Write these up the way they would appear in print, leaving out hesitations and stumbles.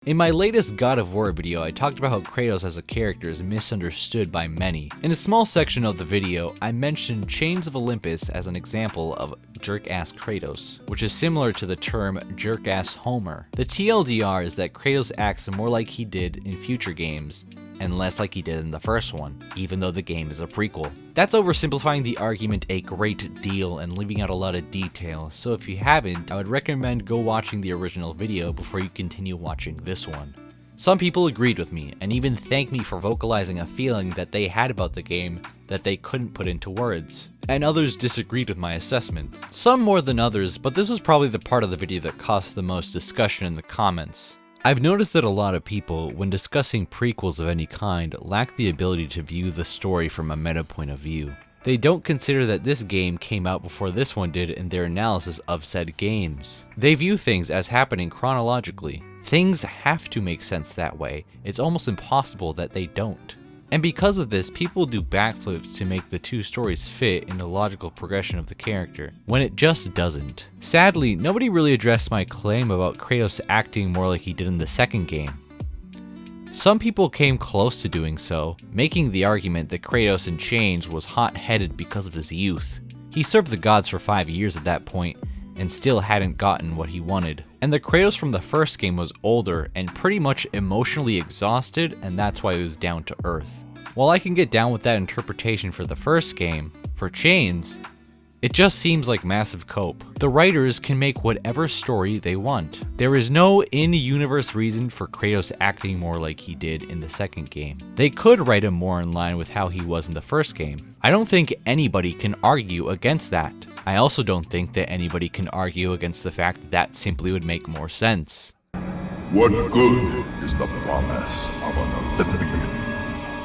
In my latest God of War video, I talked about how Kratos as a character is misunderstood by many. In a small section of the video, I mentioned Chains of Olympus as an example of jerk-ass Kratos, which is similar to the term jerk-ass Homer. The TLDR is that Kratos acts more like he did in future games, and less like he did in the first one, even though the game is a prequel. That's oversimplifying the argument a great deal and leaving out a lot of detail, so if you haven't, I would recommend go watching the original video before you continue watching this one. Some people agreed with me, and even thanked me for vocalizing a feeling that they had about the game that they couldn't put into words. And others disagreed with my assessment. Some more than others, but this was probably the part of the video that caused the most discussion in the comments. I've noticed that a lot of people, when discussing prequels of any kind, lack the ability to view the story from a meta point of view. They don't consider that this game came out before this one did in their analysis of said games. They view things as happening chronologically. Things have to make sense that way. It's almost impossible that they don't. And because of this, people do backflips to make the two stories fit in the logical progression of the character, when it just doesn't. Sadly, nobody really addressed my claim about Kratos acting more like he did in the second game. Some people came close to doing so, making the argument that Kratos in Chains was hot-headed because of his youth. He served the gods for 5 years at that point, and still hadn't gotten what he wanted. And the Kratos from the first game was older and pretty much emotionally exhausted, and that's why he was down to earth. While I can get down with that interpretation for the first game, for Chains, it just seems like massive cope. The writers can make whatever story they want. There is no in-universe reason for Kratos acting more like he did in the second game. They could write him more in line with how he was in the first game. I don't think anybody can argue against that. I also don't think that anybody can argue against the fact that that simply would make more sense. What good is the promise of an Olympian?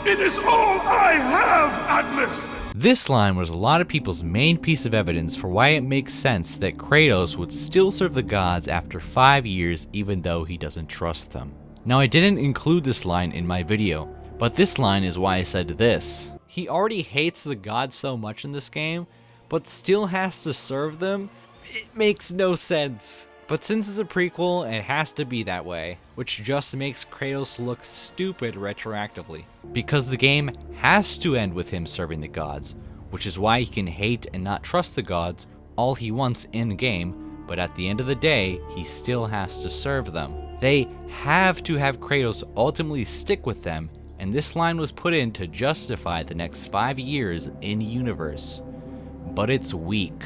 It is all I have, Atlas! This line was a lot of people's main piece of evidence for why it makes sense that Kratos would still serve the gods after 5 years even though he doesn't trust them. Now, I didn't include this line in my video, but this line is why I said this. He already hates the gods so much in this game, but still has to serve them? It makes no sense. But since it's a prequel, it has to be that way, which just makes Kratos look stupid retroactively. Because the game has to end with him serving the gods, which is why he can hate and not trust the gods all he wants in-game, but at the end of the day, he still has to serve them. They have to have Kratos ultimately stick with them, and this line was put in to justify the next 5 years in-universe. But it's weak.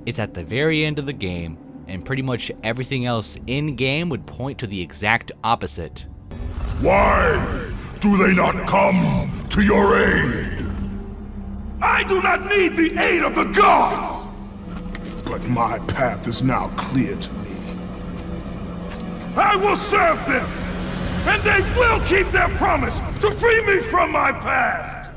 It's at the very end of the game, and pretty much everything else in-game would point to the exact opposite. Why do they not come to your aid? I do not need the aid of the gods! But my path is now clear to me. I will serve them, and they will keep their promise to free me from my past!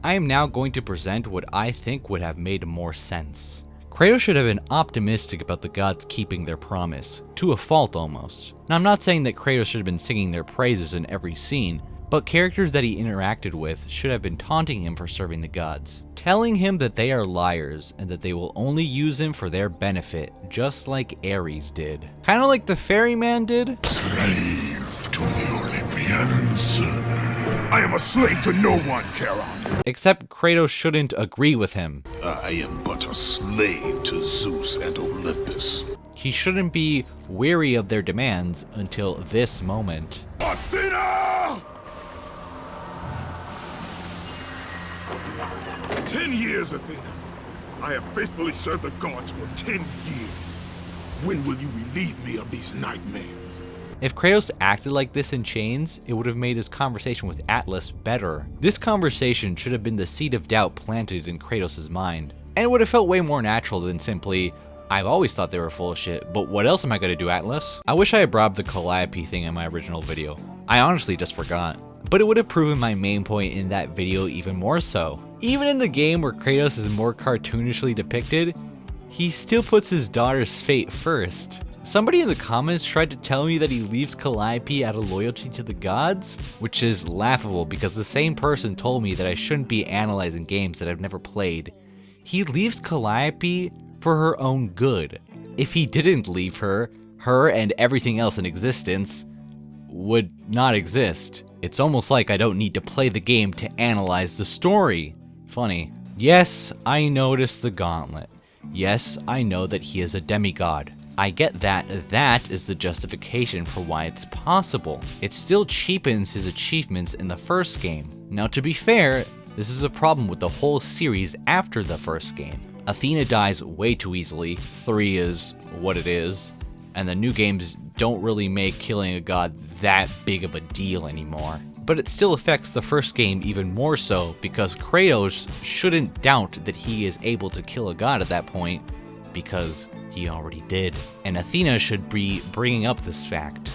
I am now going to present what I think would have made more sense. Kratos should have been optimistic about the gods keeping their promise, to a fault almost. Now, I'm not saying that Kratos should have been singing their praises in every scene, but characters that he interacted with should have been taunting him for serving the gods, telling him that they are liars and that they will only use him for their benefit, just like Ares did. Kinda like the ferryman did. Slave to the Olympians. I am a slave to no one, Charon. Except Kratos shouldn't agree with him. I am but a slave to Zeus and Olympus. He shouldn't be weary of their demands until this moment. Athena! 10 years, Athena. I have faithfully served the gods for 10 years. When will you relieve me of these nightmares? If Kratos acted like this in Chains, it would have made his conversation with Atlas better. This conversation should have been the seed of doubt planted in Kratos' mind, and it would have felt way more natural than simply, I've always thought they were full of shit, but what else am I gonna do, Atlas? I wish I had brought up the Calliope thing in my original video. I honestly just forgot. But it would have proven my main point in that video even more so. Even in the game where Kratos is more cartoonishly depicted, he still puts his daughter's fate first. Somebody in the comments tried to tell me that he leaves Calliope out of loyalty to the gods, which is laughable because the same person told me that I shouldn't be analyzing games that I've never played. He leaves Calliope for her own good. If he didn't leave her and everything else in existence, would not exist. It's almost like I don't need to play the game to analyze the story. Funny. Yes, I noticed the gauntlet. Yes, I know that he is a demigod. I get that that is the justification for why it's possible. It still cheapens his achievements in the first game. Now, to be fair, this is a problem with the whole series after the first game. Athena dies way too easily, 3 is what it is, and the new games don't really make killing a god that big of a deal anymore. But it still affects the first game even more so, because Kratos shouldn't doubt that he is able to kill a god at that point, because he already did. And Athena should be bringing up this fact.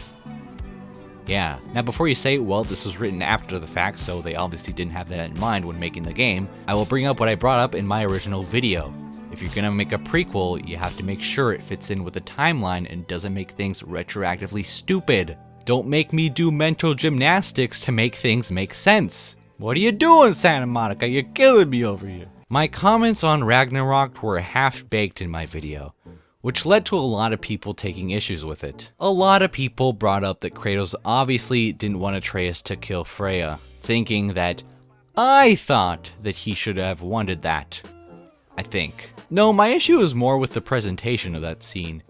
Yeah. Now before you say, well, this was written after the fact, so they obviously didn't have that in mind when making the game, I will bring up what I brought up in my original video. If you're gonna make a prequel, you have to make sure it fits in with the timeline and doesn't make things retroactively stupid. Don't make me do mental gymnastics to make things make sense. What are you doing, Santa Monica? You're killing me over here. My comments on Ragnarok were half-baked in my video, which led to a lot of people taking issues with it. A lot of people brought up that Kratos obviously didn't want Atreus to kill Freya, thinking that I thought that he should have wanted that. I think. No, my issue is more with the presentation of that scene.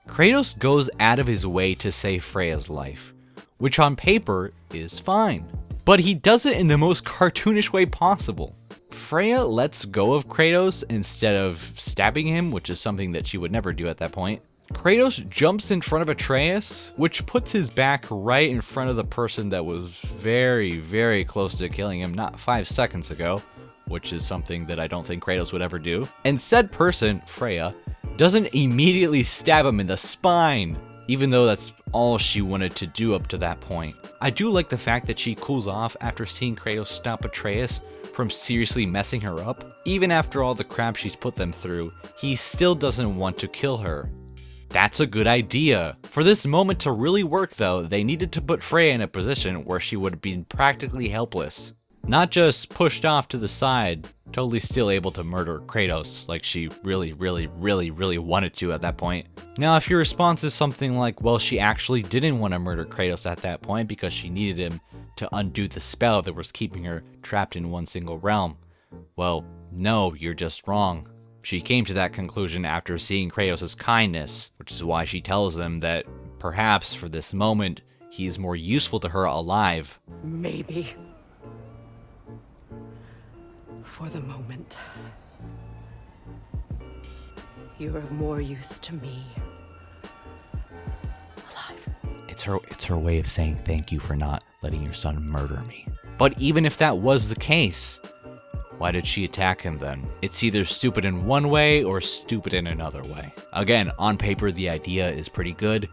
Kratos goes out of his way to save Freya's life, which on paper is fine. But he does it in the most cartoonish way possible. Freya lets go of Kratos instead of stabbing him, which is something that she would never do at that point. Kratos jumps in front of Atreus, which puts his back right in front of the person that was very, very close to killing him not 5 seconds ago, which is something that I don't think Kratos would ever do. And said person, Freya, doesn't immediately stab him in the spine, even though that's all she wanted to do up to that point. I do like the fact that she cools off after seeing Kratos stop Atreus from seriously messing her up. Even after all the crap she's put them through, he still doesn't want to kill her. That's a good idea. For this moment to really work though, they needed to put Freya in a position where she would have been practically helpless. Not just pushed off to the side, totally still able to murder Kratos like she really wanted to at that point. Now if your response is something like, well, she actually didn't want to murder Kratos at that point because she needed him to undo the spell that was keeping her trapped in one single realm. Well, no, you're just wrong. She came to that conclusion after seeing Kratos' kindness, which is why she tells them that perhaps for this moment, he is more useful to her alive. Maybe. For the moment. You're of more use to me. Alive. It's her way of saying thank you for not letting your son murder me. But even if that was the case, why did she attack him then? It's either stupid in one way or stupid in another way. Again, on paper the idea is pretty good.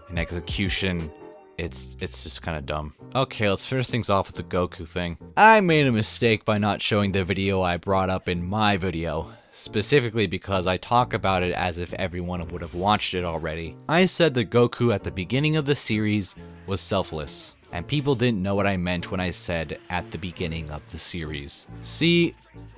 In execution, it's just kind of dumb. Okay, let's finish things off with the Goku thing. I made a mistake by not showing the video I brought up in my video, specifically because I talk about it as if everyone would have watched it already. I said that Goku at the beginning of the series was selfless, and people didn't know what I meant when I said at the beginning of the series. See,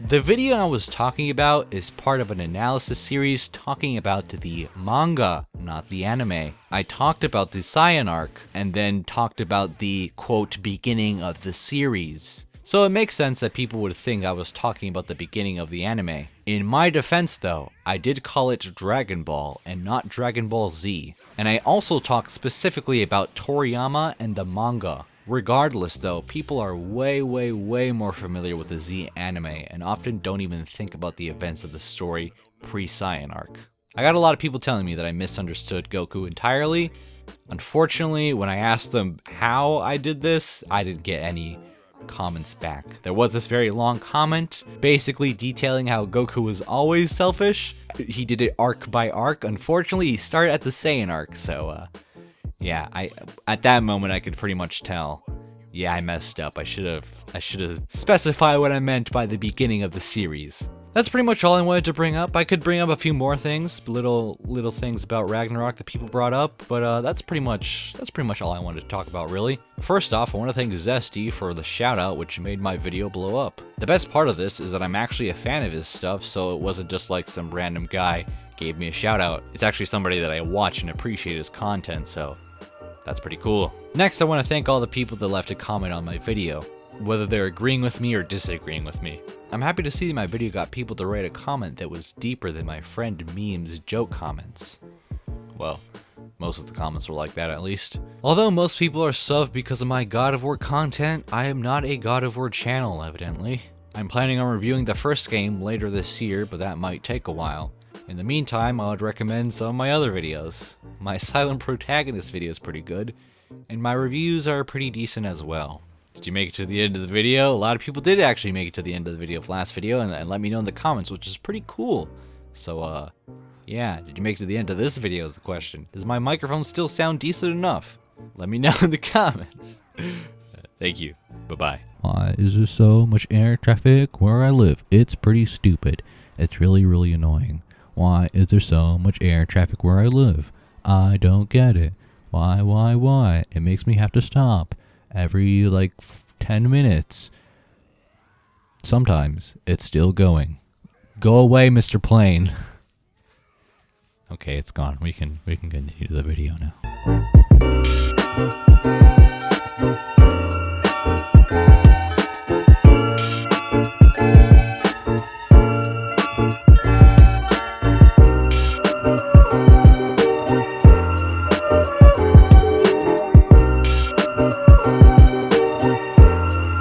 the video I was talking about is part of an analysis series talking about the manga, not the anime. I talked about the Saiyan arc, and then talked about the, quote, beginning of the series. So it makes sense that people would think I was talking about the beginning of the anime. In my defense though, I did call it Dragon Ball and not Dragon Ball Z. And I also talked specifically about Toriyama and the manga. Regardless though, people are way more familiar with the Z anime and often don't even think about the events of the story pre-Saiyan arc. I got a lot of people telling me that I misunderstood Goku entirely. Unfortunately, when I asked them how I did this, I didn't get any comments back. There was this very long comment basically detailing how Goku was always selfish. He did it arc by arc. Unfortunately, he started at the Saiyan arc, so yeah, at that moment I could pretty much tell. Yeah, I messed up. I should have specified what I meant by the beginning of the series. That's pretty much all I wanted to bring up. I could bring up a few more things, little things about Ragnarok that people brought up, but that's pretty much all I wanted to talk about, really. First off, I want to thank Zesty for the shout out, which made my video blow up. The best part of this is that I'm actually a fan of his stuff, so it wasn't just like some random guy gave me a shout out. It's actually somebody that I watch and appreciate his content, so That's pretty cool. Next, I want to thank all the people that left a comment on my video, whether they're agreeing with me or disagreeing with me. I'm happy to see that my video got people to write a comment that was deeper than my friend Meme's joke comments. Well, most of the comments were like that at least. Although most people are subbed because of my God of War content, I am not a God of War channel, evidently. I'm planning on reviewing the first game later this year, but that might take a while. In the meantime, I would recommend some of my other videos. My Silent Protagonist video is pretty good, and my reviews are pretty decent as well. Did you make it to the end of the video? A lot of people did actually make it to the end of the video of last video and let me know in the comments, which is pretty cool. So, yeah, did you make it to the end of this video is the question. Does my microphone still sound decent enough? Let me know in the comments. Thank you. Bye-bye. Why is there so much air traffic where I live? It's pretty stupid. It's really, really annoying. Why is there so much air traffic where I live? I don't get it. Why? It makes me have to stop every, like, 10 minutes. Sometimes it's still going. Go away, Mr. Plane. Okay, it's gone. We can continue the video now.